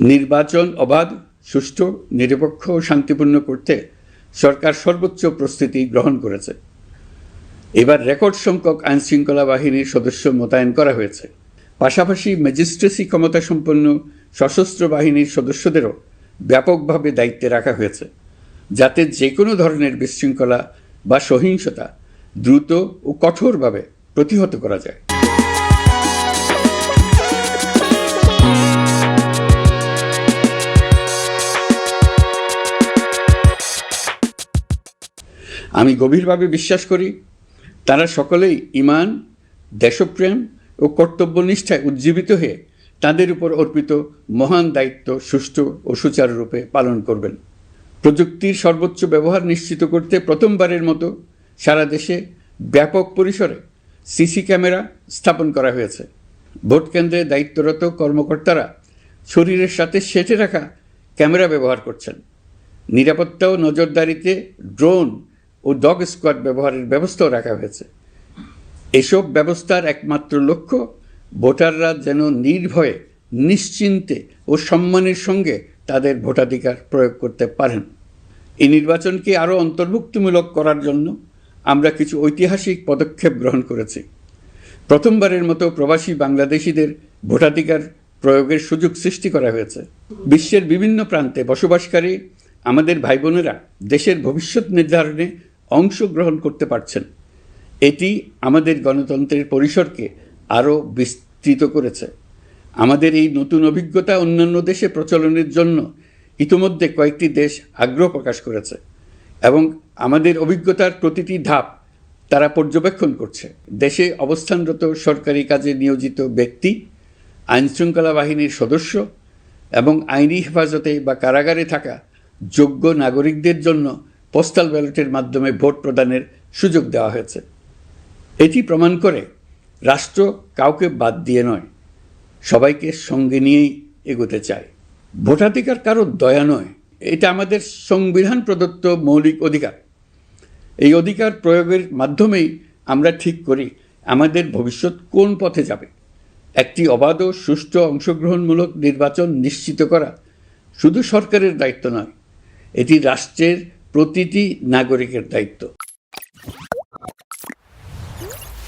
নির্বাচন অবাধ, সুষ্ঠু, নিরপেক্ষ ও শান্তিপূর্ণ করতে সরকার সর্বোচ্চ প্রস্তুতি গ্রহণ করেছে। এবার রেকর্ড সংখ্যক আইনশৃঙ্খলা বাহিনীর সদস্য মোতায়েন করা হয়েছে। পাশাপাশি ম্যাজিস্ট্রেসি ক্ষমতাসম্পন্ন সশস্ত্র বাহিনীর সদস্যদেরও ব্যাপকভাবে দায়িত্বে রাখা হয়েছে, যাতে যে কোনো ধরনের বিশৃঙ্খলা বা সহিংসতা দ্রুত ও কঠোরভাবে প্রতিহত করা যায়। আমি গভীরভাবে বিশ্বাস করি, তারা সকলেই ঈমান, দেশপ্রেম ও কর্তব্যনিষ্ঠায় উজ্জীবিত হয়ে তাদের উপর অর্পিত মহান দায়িত্ব সুষ্ঠু ও সুচারুরূপে পালন করবেন। প্রযুক্তির সর্বোচ্চ ব্যবহার নিশ্চিত করতে প্রথমবারের মতো সারা দেশে ব্যাপক পরিসরে সিসি ক্যামেরা স্থাপন করা হয়েছে। ভোট কেন্দ্রে দায়িত্বরত কর্মকর্তারা শরীরের সাথে সেটে রাখা ক্যামেরা ব্যবহার করছেন। নিরাপত্তা ও নজরদারিতে ড্রোন ও ডগ স্কোয়াড ব্যবহারের ব্যবস্থাও রাখা হয়েছে। এসব ব্যবস্থার একমাত্র লক্ষ্য ভোটাররা যেন নির্ভয়ে, নিশ্চিন্তে ও সম্মানের সঙ্গে তাদের ভোটাধিকার প্রয়োগ করতে পারেন। এই নির্বাচনকে আরও অন্তর্ভুক্তিমূলক করার জন্য আমরা কিছু ঐতিহাসিক পদক্ষেপ গ্রহণ করেছি। প্রথমবারের মতো প্রবাসী বাংলাদেশিদের ভোটাধিকার প্রয়োগের সুযোগ সৃষ্টি করা হয়েছে। বিশ্বের বিভিন্ন প্রান্তে বসবাসকারী আমাদের ভাই বোনেরা দেশের ভবিষ্যৎ নির্ধারণে অংশগ্রহণ করতে পারছেন। এটি আমাদের গণতন্ত্রের পরিসরকে আরও বিস্তৃত করেছে। আমাদের এই নতুন অভিজ্ঞতা অন্যান্য দেশে প্রচলনের জন্য ইতিমধ্যে কয়েকটি দেশ আগ্রহ প্রকাশ করেছে এবং আমাদের অভিজ্ঞতার প্রতিটি ধাপ তারা পর্যবেক্ষণ করছে। দেশে অবস্থানরত সরকারি কাজে নিয়োজিত ব্যক্তি, আইনশৃঙ্খলা বাহিনীর সদস্য এবং আইনি হেফাজতে বা কারাগারে থাকা যোগ্য নাগরিকদের জন্য পোস্টাল ব্যালটের মাধ্যমে ভোট প্রদানের সুযোগ দেওয়া হয়েছে। এটি প্রমাণ করে রাষ্ট্র কাউকে বাদ দিয়ে নয়, সবাইকে সঙ্গে নিয়েই এগোতে চায়। ভোটাধিকার কারো দয়া নয়, এটা আমাদের সংবিধান প্রদত্ত মৌলিক অধিকার। এই অধিকার প্রয়োগের মাধ্যমেই আমরা ঠিক করি আমাদের ভবিষ্যৎ কোন পথে যাবে। একটি অবাধ ও সুষ্ঠু অংশগ্রহণমূলক নির্বাচন নিশ্চিত করা শুধু সরকারের দায়িত্ব নয়, এটি রাষ্ট্রের প্রতিটি নাগরিকের দায়িত্ব।